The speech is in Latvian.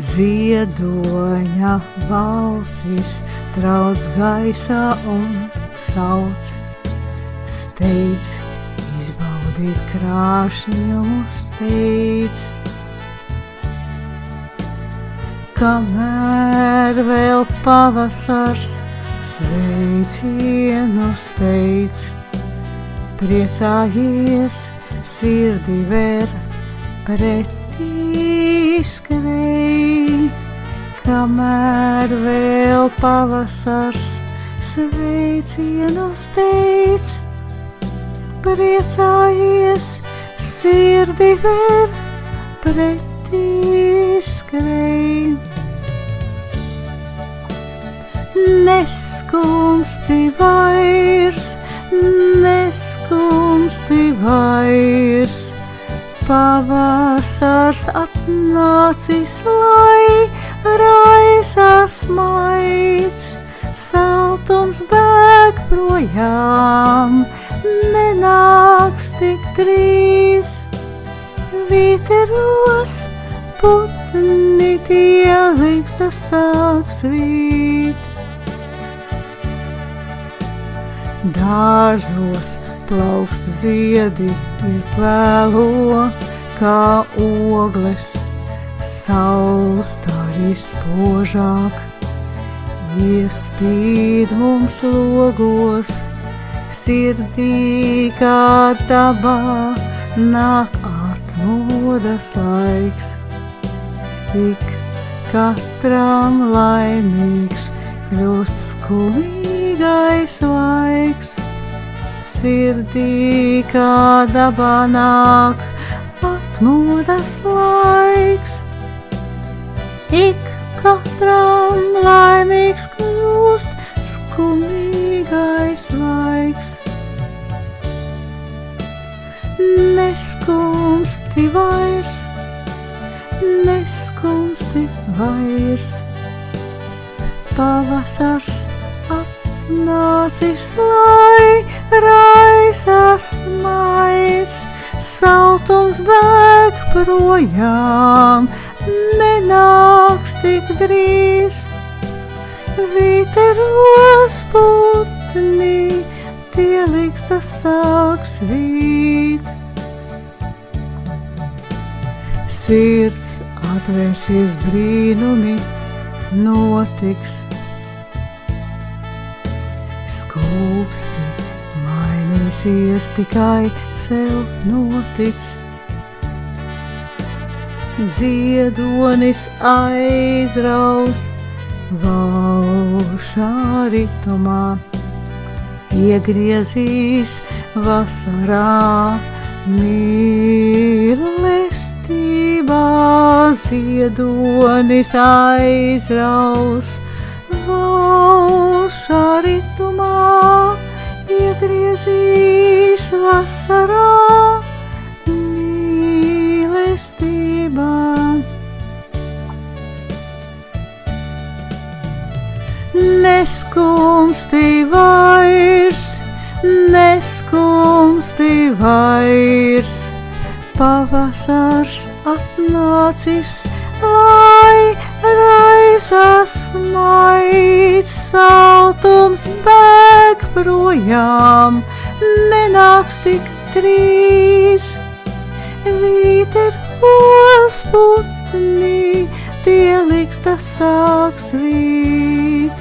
Ziedoņa balsis trauc gaisā un sauc, steidz, izbaudīt krāšņu steidz. Kamēr vēl pavasars sveicienu steidz, priecājies, sirdi ver pretī skrej. Kamēr vēl pavasars sveicienu steidz, priecājies, sirdi ver pretī skrej. Neskumsti vairs, pavasars atnācis, lai raisās maids, saltums bēg projām, nenāks tik drīz, vīteros putni tie līksta sāk svīt. Dārzos plaukst ziedi ir vēlo, kā ogles, saules arī spožāk, iespīd mums logos, sirdī kā dabā nāk atmodas laiks. Ik katram laimīgs kļūs skumīgais laiks, sirdī kā dabā nāk atmodas laiks. Ik katram laimīgs kļūst skumīgais laiks. Neskumsti vairs, pavasars atnācis, lai raisās maids, saltums bēg projām, nenāks tik drīz, vīteros putni tie līksta sāk svīt. Sirds atvērsies, brīnumi notiks, skūpsti mainīsies, tikai sev notic. Ziedonis aizraus valšā ritumā, iegriezīs vasarā mīlestībā. Ziedonis aizraus valšā ritumā, iegriezīs vasarā mīlestībā. Neskumsti vairs, pavasars atnācis, lai raisās maids, saltums bēg projām, nenāks tik drīz, vīteros putni tie līksta sāk svīt.